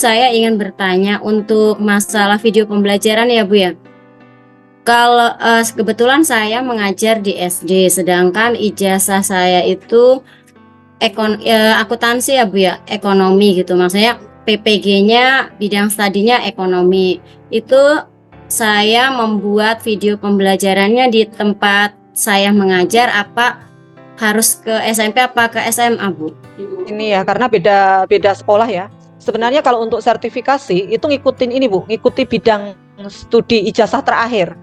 saya ingin bertanya untuk masalah video pembelajaran ya Bu ya. Kalau kebetulan saya mengajar di SD, sedangkan ijazah saya itu akuntansi ya Bu ya, ekonomi gitu. Maksudnya PPG-nya bidang studinya ekonomi. Itu saya membuat video pembelajarannya di tempat saya mengajar, apa harus ke SMP apa ke SMA Bu? Ini ya karena beda sekolah ya. Sebenarnya kalau untuk sertifikasi itu ngikutin ini Bu, ngikuti bidang studi ijazah terakhir.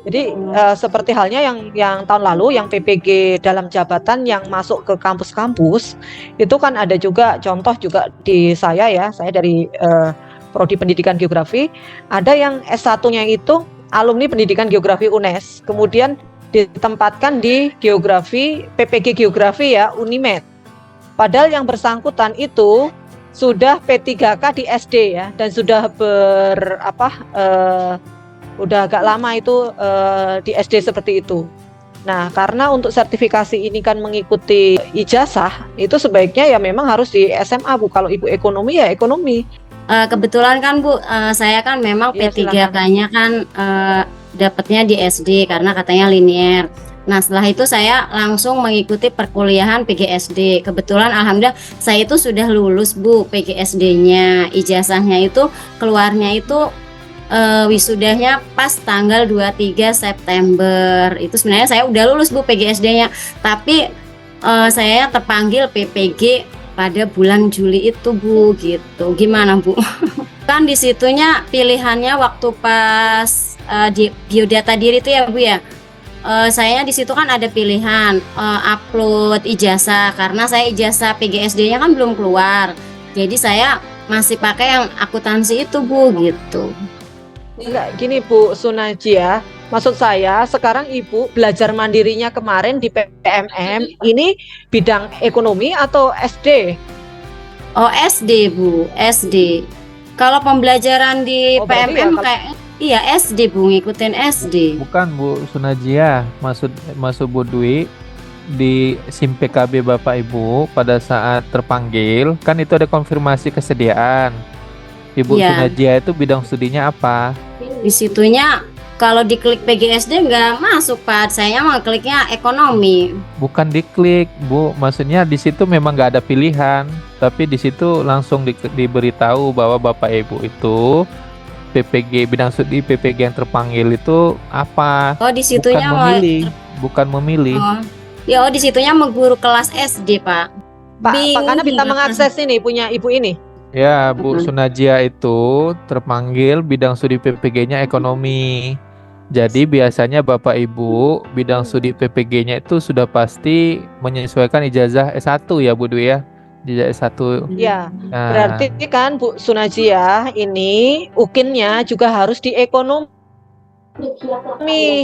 Jadi seperti halnya yang tahun lalu yang PPG dalam jabatan yang masuk ke kampus-kampus itu kan ada juga contoh juga di saya ya, saya dari Prodi Pendidikan Geografi, ada yang S1-nya itu alumni Pendidikan Geografi UNES, kemudian ditempatkan di geografi PPG Geografi ya Unimed. Padahal yang bersangkutan itu sudah P3K di SD ya dan sudah udah agak lama itu di SD seperti itu. Nah, karena untuk sertifikasi ini kan mengikuti ijazah, itu sebaiknya ya memang harus di SMA Bu. Kalau Ibu ekonomi ya ekonomi. Kebetulan kan Bu, saya kan memang Ya, P3K-nya kan dapatnya di SD karena katanya linear. Nah, setelah itu saya langsung mengikuti perkuliahan PGSD. Kebetulan alhamdulillah saya itu sudah lulus Bu PGSD-nya. Ijazahnya itu keluarnya itu wisudanya pas tanggal 23 September. Itu sebenarnya saya udah lulus Bu PGSD-nya. Tapi saya terpanggil PPG pada bulan Juli itu Bu gitu. Gimana Bu? Kan disitunya pilihannya waktu pas di biodata diri itu ya Bu ya. Saya di situ kan ada pilihan upload ijazah karena saya ijazah PGSD-nya kan belum keluar. Jadi saya masih pakai yang akuntansi itu Bu gitu. Enggak, gini Bu Sunajia, maksud saya sekarang Ibu belajar mandirinya kemarin di PMM ini bidang ekonomi atau SD? Oh SD Bu, SD. Kalau pembelajaran di PMM ya, kayak iya SD Bu, ngikutin SD. Bukan Bu Sunajia, maksud Bu Dwi di SIM PKB Bapak Ibu pada saat terpanggil kan itu ada konfirmasi kesediaan. Ibu Sunajia itu bidang studinya apa? Di situnya kalau diklik PGSD nggak masuk Pak, saya mah kliknya ekonomi. Bukan diklik Bu, maksudnya di situ memang nggak ada pilihan, tapi di situ langsung diberitahu bahwa Bapak Ibu itu PPG bidang studi PPG yang terpanggil itu apa? Oh di situnya bukan memilih. Oh. Ya di situnya mau guru kelas SD Pak. Pak karena bisa mengakses ini punya Ibu ini. Ya, Bu Sunajia itu terpanggil bidang studi PPG-nya ekonomi. Jadi biasanya Bapak Ibu bidang studi PPG-nya itu sudah pasti menyesuaikan ijazah S1 ya Bu Dwi ya. Ijazah S1. Ya, berarti kan Bu Sunajia ini UKIN-nya juga harus di ekonomi.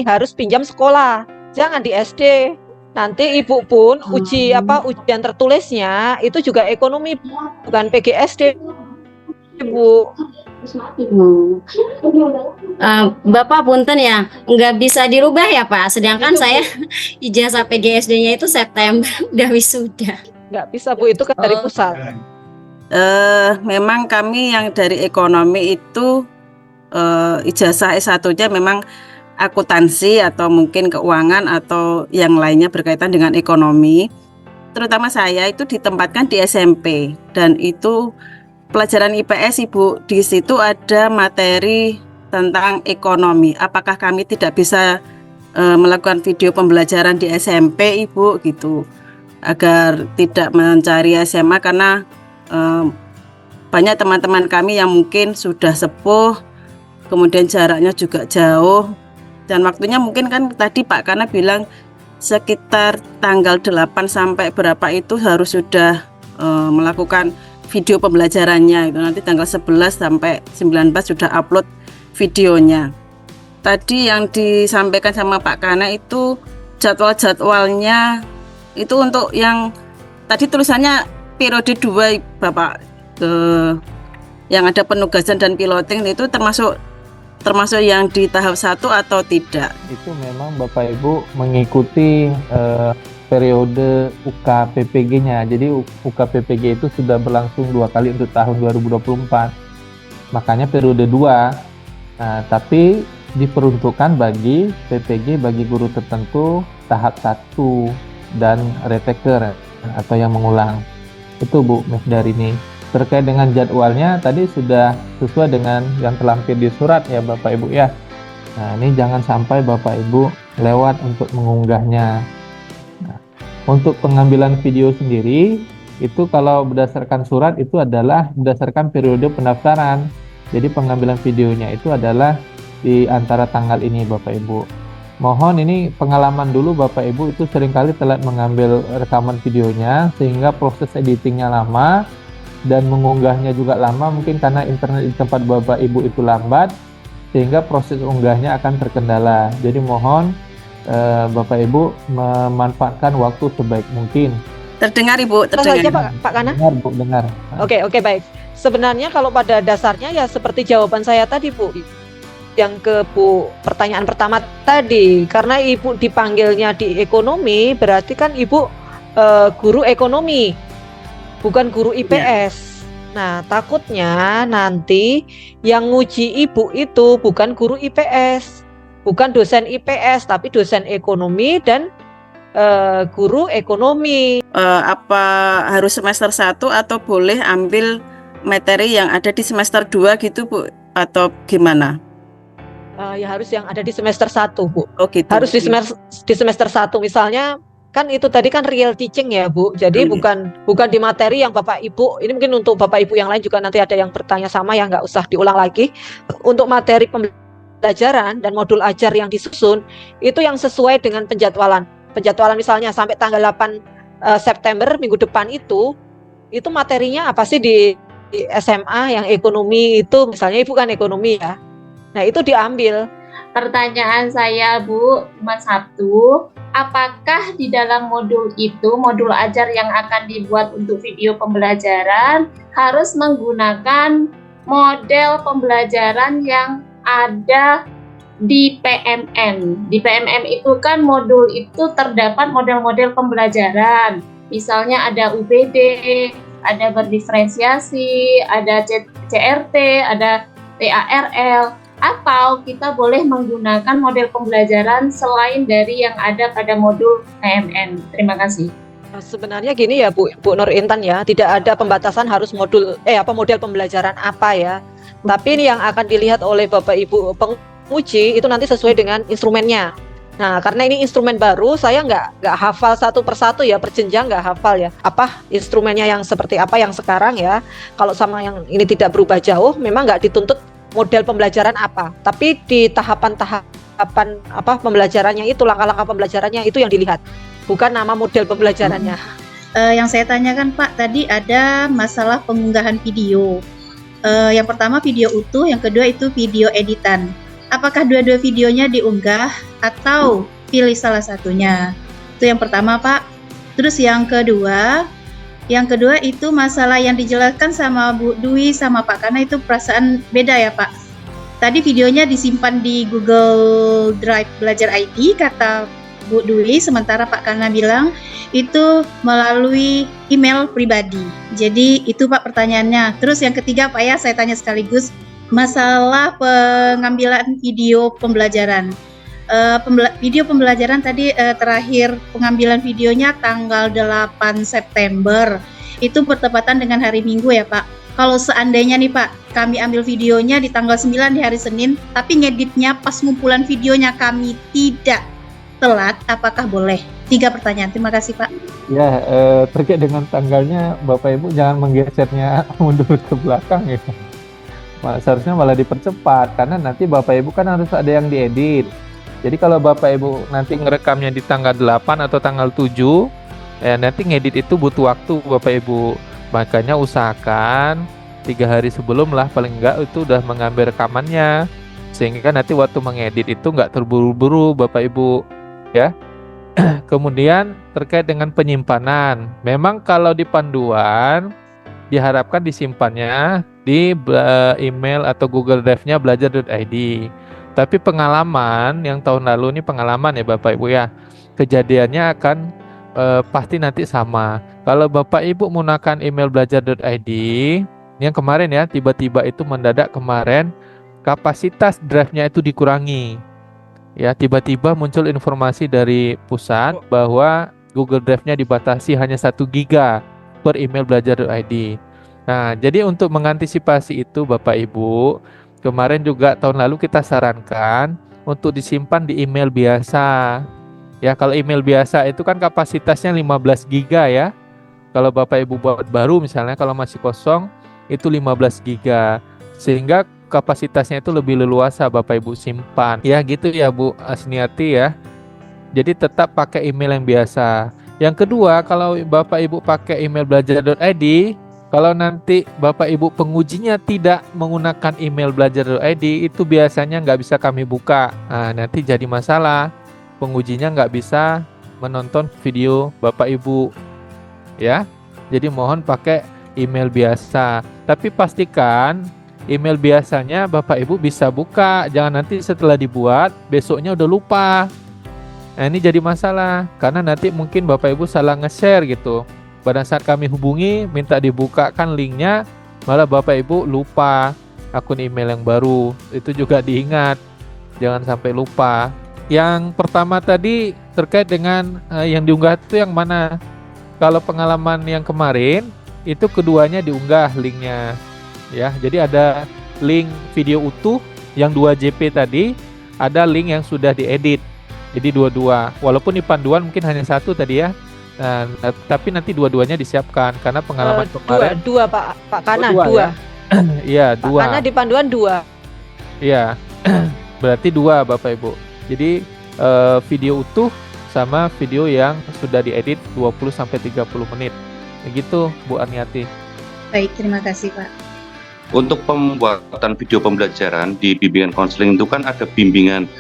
Harus pinjam sekolah. Jangan di SD. Nanti Ibu pun ujian tertulisnya itu juga ekonomi bukan PGSD Bu. Bapak punten ya, nggak bisa dirubah ya Pak. Sedangkan saya ijazah PGSD-nya itu September udah wisuda. Nggak bisa Bu, itu kan dari pusat. Memang kami yang dari ekonomi itu ijazah S1-nya memang akuntansi atau mungkin keuangan atau yang lainnya berkaitan dengan ekonomi. Terutama saya itu ditempatkan di SMP dan itu pelajaran IPS Ibu, di situ ada materi tentang ekonomi. Apakah kami tidak bisa melakukan video pembelajaran di SMP Ibu gitu, agar tidak mencari SMA karena banyak teman-teman kami yang mungkin sudah sepuh, kemudian jaraknya juga jauh. Dan waktunya mungkin kan tadi Pak Kana bilang sekitar tanggal 8 sampai berapa itu harus sudah melakukan video pembelajarannya. Itu nanti tanggal 11 sampai 19 sudah upload videonya. Tadi yang disampaikan sama Pak Kana itu jadwal-jadwalnya itu untuk yang tadi tulisannya periode 2 Bapak, yang ada penugasan dan piloting itu termasuk yang di tahap 1 atau tidak? Itu memang Bapak Ibu mengikuti periode UKPPG-nya. Jadi UKPPG itu sudah berlangsung 2 kali untuk tahun 2024. makanya periode 2. Nah, tapi diperuntukkan bagi PPG bagi guru tertentu tahap 1 dan retaker atau yang mengulang. Itu Bu Mesdarini. Terkait dengan jadwalnya tadi sudah sesuai dengan yang terlampir di surat ya Bapak Ibu ya. Nah, ini jangan sampai Bapak Ibu lewat untuk mengunggahnya. Nah, untuk pengambilan video sendiri itu kalau berdasarkan surat itu adalah berdasarkan periode pendaftaran. Jadi pengambilan videonya itu adalah di antara tanggal ini Bapak Ibu. Mohon ini pengalaman dulu Bapak Ibu itu seringkali telat mengambil rekaman videonya sehingga proses editingnya lama dan mengunggahnya juga lama, mungkin karena internet di tempat Bapak Ibu itu lambat sehingga proses unggahnya akan terkendala. Jadi mohon Bapak Ibu memanfaatkan waktu sebaik mungkin. Terdengar Ibu, Terus saja terdengar. Pak Kana. Dengar Bu, dengar. Oke, baik. Sebenarnya kalau pada dasarnya ya seperti jawaban saya tadi Bu, yang ke Bu pertanyaan pertama tadi, karena Ibu dipanggilnya di ekonomi berarti kan Ibu guru ekonomi, bukan guru IPS. Nah, takutnya nanti yang nguji Ibu itu bukan guru IPS, bukan dosen IPS, tapi dosen ekonomi dan guru ekonomi. Apa harus semester 1 atau boleh ambil materi yang ada di semester 2 gitu Bu? Atau gimana? Ya harus yang ada di semester 1 Bu. Oh gitu. Harus di semester 1 misalnya. Kan itu tadi kan real teaching ya Bu. Jadi bukan di materi yang Bapak Ibu. Ini mungkin untuk Bapak Ibu yang lain juga nanti ada yang bertanya sama ya, nggak usah diulang lagi. Untuk materi pembelajaran dan modul ajar yang disusun itu yang sesuai dengan penjadwalan. Penjadwalan misalnya sampai tanggal 8 September minggu depan itu materinya apa sih di SMA yang ekonomi itu, misalnya Ibu kan ekonomi ya. Nah, itu diambil. Pertanyaan saya Bu, cuma satu, apakah di dalam modul itu, modul ajar yang akan dibuat untuk video pembelajaran harus menggunakan model pembelajaran yang ada di PMN? Di PMN itu kan modul itu terdapat model-model pembelajaran, misalnya ada UBD, ada berdiferensiasi, ada CRT, ada TARL. Atau kita boleh menggunakan model pembelajaran selain dari yang ada pada modul PMN. Terima kasih. Sebenarnya gini ya Bu Nur Intan ya, tidak ada pembatasan harus model pembelajaran apa ya. Tapi ini yang akan dilihat oleh Bapak Ibu penguji itu nanti sesuai dengan instrumennya. Nah, karena ini instrumen baru, saya nggak hafal satu persatu ya, perjenjang nggak hafal ya. Apa instrumennya yang seperti apa yang sekarang ya. Kalau sama yang ini tidak berubah jauh, memang nggak dituntut model pembelajaran apa, tapi di tahapan pembelajarannya itu, langkah-langkah pembelajarannya itu yang dilihat, bukan nama model pembelajarannya. Yang saya tanyakan Pak, tadi ada masalah pengunggahan video. Yang pertama video utuh, yang kedua itu video editan. Apakah dua-dua videonya diunggah atau pilih salah satunya? Itu yang pertama Pak. Terus yang kedua itu masalah yang dijelaskan sama Bu Dwi sama Pak Kana itu perasaan beda ya Pak. Tadi videonya disimpan di Google Drive Belajar ID kata Bu Dwi, sementara Pak Kana bilang itu melalui email pribadi. Jadi itu Pak pertanyaannya. Terus yang ketiga Pak ya, saya tanya sekaligus masalah pengambilan video pembelajaran. Video pembelajaran tadi terakhir pengambilan videonya tanggal 8 September. Itu bertepatan dengan hari Minggu ya Pak. Kalau seandainya nih Pak, kami ambil videonya di tanggal 9 di hari Senin, tapi ngeditnya pas ngumpulan videonya kami tidak telat, apakah boleh? 3 pertanyaan. Terima kasih Pak. Ya, terkait dengan tanggalnya Bapak Ibu jangan menggesernya mundur ke belakang ya. Seharusnya malah dipercepat karena nanti Bapak Ibu kan harus ada yang diedit. Jadi kalau Bapak Ibu nanti ngerekamnya di tanggal 8 atau tanggal 7, nanti ngedit itu butuh waktu Bapak Ibu. Makanya usahakan 3 hari sebelum lah paling enggak itu udah mengambil rekamannya. Sehingga nanti waktu mengedit itu nggak terburu-buru Bapak Ibu. Ya. Kemudian terkait dengan penyimpanan. Memang kalau di panduan diharapkan disimpannya di email atau Google Drive-nya belajar.id. Tapi pengalaman yang tahun lalu ini pengalaman ya Bapak Ibu ya, kejadiannya akan pasti nanti sama. Kalau Bapak Ibu menggunakan email belajar.id, Yang kemarin ya, tiba-tiba itu mendadak kemarin kapasitas drive-nya itu dikurangi. Ya, tiba-tiba muncul informasi dari pusat bahwa Google Drive-nya dibatasi hanya 1 giga per email belajar.id. Nah, jadi untuk mengantisipasi itu Bapak Ibu, kemarin juga tahun lalu kita sarankan untuk disimpan di email biasa. Ya, kalau email biasa itu kan kapasitasnya 15 giga ya. Kalau Bapak Ibu buat baru misalnya kalau masih kosong itu 15 giga. Sehingga kapasitasnya itu lebih leluasa Bapak Ibu simpan. Ya gitu ya Bu Asniati ya. Jadi tetap pakai email yang biasa. Yang kedua, kalau Bapak Ibu pakai email belajar.id, kalau nanti Bapak Ibu pengujinya tidak menggunakan email belajar.id, itu biasanya nggak bisa kami buka. Nah, nanti jadi masalah. Pengujinya nggak bisa menonton video Bapak Ibu. Ya, jadi mohon pakai email biasa. Tapi pastikan email biasanya Bapak Ibu bisa buka, jangan nanti setelah dibuat besoknya udah lupa. Nah, ini jadi masalah karena nanti mungkin Bapak Ibu salah nge-share gitu. Pada saat kami hubungi minta dibukakan linknya, malah Bapak Ibu lupa akun email yang baru. Itu juga diingat, jangan sampai lupa. Yang pertama tadi terkait dengan yang diunggah itu yang mana? Kalau pengalaman yang kemarin itu keduanya diunggah linknya. Ya, jadi ada link video utuh yang 2 JP tadi, ada link yang sudah diedit. Jadi dua-dua. Walaupun di panduan mungkin hanya 1 tadi ya. Nah, tapi nanti dua-duanya disiapkan karena pengalaman kemarin Dua Pak Kana, dua dua. ya? Iya, Pak 2. Kana di panduan 2. Iya. Berarti 2 Bapak Ibu. Jadi video utuh sama video yang sudah diedit 20 sampai 30 menit. Begitu Bu Arniati. Baik, terima kasih Pak. Untuk pembuatan video pembelajaran di bimbingan konseling itu kan ada bimbingan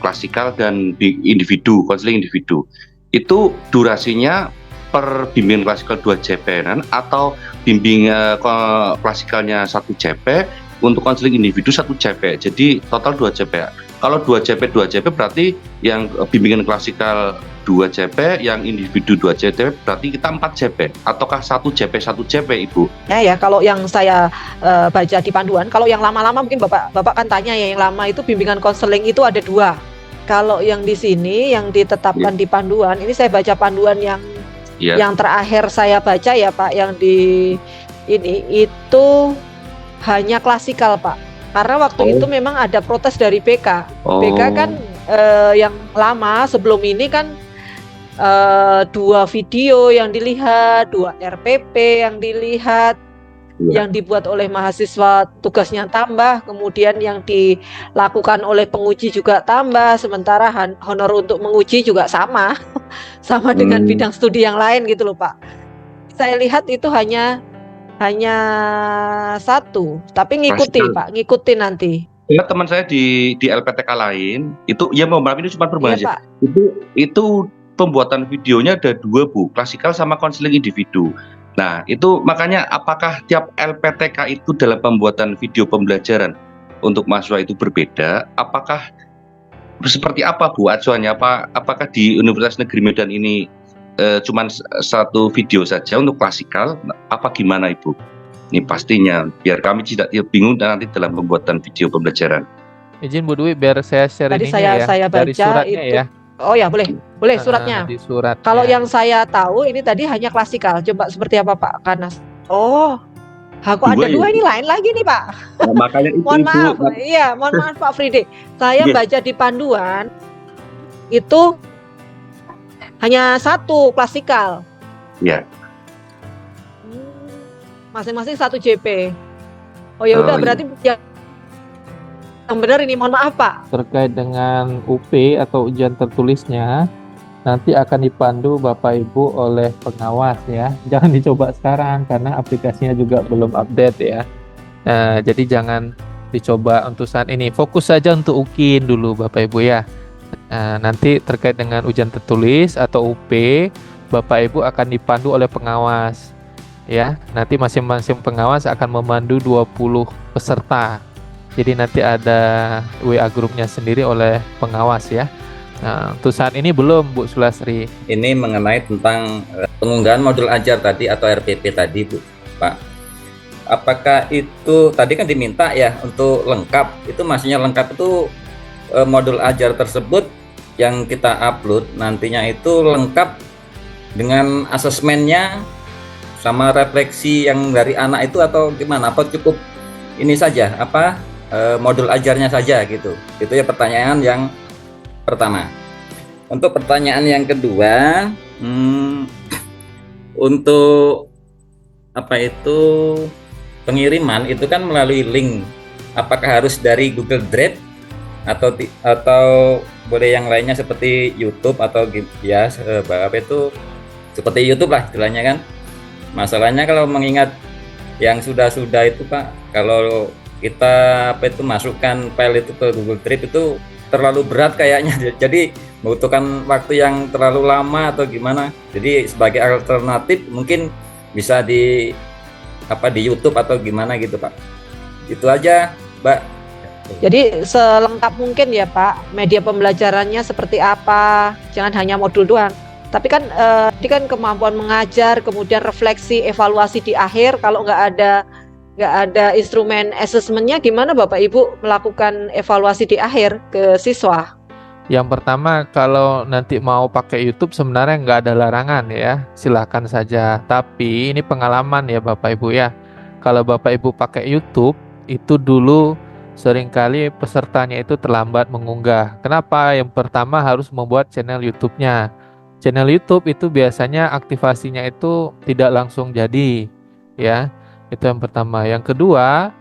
klasikal dan individu, konseling individu. Itu durasinya per bimbingan klasikal 2 JP atau bimbingan klasikalnya 1 JP, untuk konseling individu 1 JP. Jadi total 2 JP. Kalau 2 JP berarti yang bimbingan klasikal 2 JP, yang individu 2 JP berarti kita 4 JP. Ataukah 1 JP Ibu? Ya, kalau yang saya baca di panduan, kalau yang lama-lama mungkin Bapak kan tanya ya, yang lama itu bimbingan konseling itu ada 2. Kalau yang di sini yang ditetapkan di panduan, ini saya baca panduan yang terakhir saya baca ya Pak, yang di ini itu hanya klasikal Pak. Karena waktu itu memang ada protes dari BK. BK kan yang lama sebelum ini kan 2 video yang dilihat, 2 RPP yang dilihat, yang dibuat oleh mahasiswa tugasnya tambah, kemudian yang dilakukan oleh penguji juga tambah, sementara honor untuk menguji juga sama dengan bidang studi yang lain gitu loh Pak. Saya lihat itu hanya 1, tapi ngikutin nanti. Ya, teman saya di LPTK lain itu ya mohon maaf ini cuma perubahan aja. Itu pembuatan videonya ada 2 Bu, klasikal sama konseling individu. Nah, itu makanya apakah tiap LPTK itu dalam pembuatan video pembelajaran untuk mahasiswa itu berbeda? Apakah seperti apa Bu acuannya? Apakah di Universitas Negeri Medan ini cuma 1 video saja untuk klasikal? Apa gimana Ibu? Ini pastinya biar kami tidak bingung dan nanti dalam pembuatan video pembelajaran. Izin Bu Dwi biar saya share Tadi ininya saya baca dari suratnya itu. ya. Oh ya, boleh suratnya. Di surat. Kalau yang saya tahu ini tadi hanya klasikal. Coba seperti apa Pak Kanas? Oh, aku ada 2 ini lain lagi nih Pak. Nah, makanya itu mohon maaf Pak Fridi. Saya baca di panduan itu hanya 1 klasikal. Ya. Masing-masing 1 JP. Oh ya udah berarti yang benar ini, mohon maaf Pak. Terkait dengan UP atau ujian tertulisnya nanti akan dipandu Bapak Ibu oleh pengawas ya. Jangan dicoba sekarang karena aplikasinya juga belum update ya. Nah, jadi jangan dicoba untuk saat ini. Fokus saja untuk UKIN dulu Bapak Ibu ya. Nah, nanti terkait dengan ujian tertulis atau UP, Bapak Ibu akan dipandu oleh pengawas. Ya, nanti masing-masing pengawas akan memandu 20 peserta. Jadi nanti ada WA grupnya sendiri oleh pengawas ya. Nah, untuk saat ini belum Bu Sulasri. Ini mengenai tentang pengunggahan modul ajar tadi atau RPP tadi Bu, Pak. apakah itu tadi kan diminta ya untuk lengkap, itu maksudnya lengkap itu modul ajar tersebut yang kita upload nantinya itu lengkap dengan asesmennya sama refleksi yang dari anak itu atau gimana? Apa cukup ini saja, modul ajarnya saja gitu? Itu ya pertanyaan yang pertama. Untuk pertanyaan yang kedua, untuk pengiriman itu kan melalui link. Apakah harus dari Google Drive atau boleh yang lainnya seperti YouTube atau ya seperti YouTube lah istilahnya kan. Masalahnya kalau mengingat yang sudah itu Pak, kalau kita masukkan file itu ke Google Drive itu terlalu berat kayaknya, jadi membutuhkan waktu yang terlalu lama atau gimana. Jadi sebagai alternatif mungkin bisa di YouTube atau gimana gitu Pak. Itu aja Mbak. Jadi selengkap mungkin ya Pak, media pembelajarannya seperti apa, jangan hanya modul doang. Tapi kan ini kan kemampuan mengajar, kemudian refleksi, evaluasi di akhir. Kalau nggak ada instrumen asesmennya, gimana Bapak Ibu melakukan evaluasi di akhir ke siswa? Yang pertama, kalau nanti mau pakai YouTube sebenarnya nggak ada larangan ya, silakan saja. Tapi ini pengalaman ya Bapak Ibu ya. Kalau Bapak Ibu pakai YouTube, itu dulu seringkali pesertanya itu terlambat mengunggah. Kenapa? Yang pertama harus membuat channel YouTube-nya. Channel YouTube itu biasanya aktivasinya itu tidak langsung jadi, ya. Itu yang pertama. Yang kedua,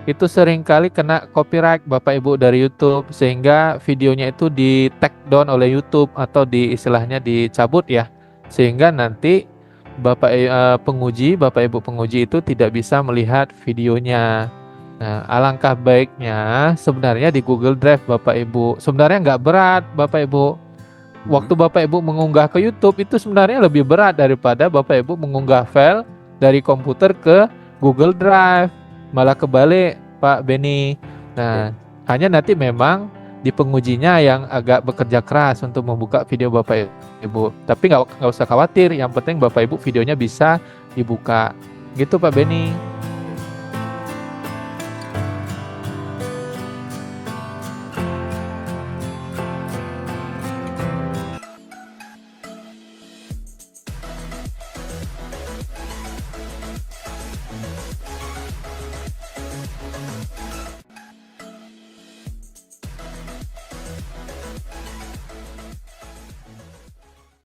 itu seringkali kena copyright Bapak Ibu dari YouTube, sehingga videonya itu di take down oleh YouTube atau istilahnya dicabut ya, sehingga nanti Bapak Ibu penguji itu tidak bisa melihat videonya. Nah, alangkah baiknya sebenarnya di Google Drive Bapak Ibu. Sebenarnya nggak berat Bapak Ibu. Waktu Bapak Ibu mengunggah ke YouTube itu sebenarnya lebih berat daripada Bapak Ibu mengunggah file dari komputer ke Google Drive. Malah kebalik Pak Beni. Nah, hanya nanti memang di pengujinya yang agak bekerja keras untuk membuka video Bapak Ibu. Tapi nggak usah khawatir, yang penting Bapak Ibu videonya bisa dibuka. Gitu Pak Beni.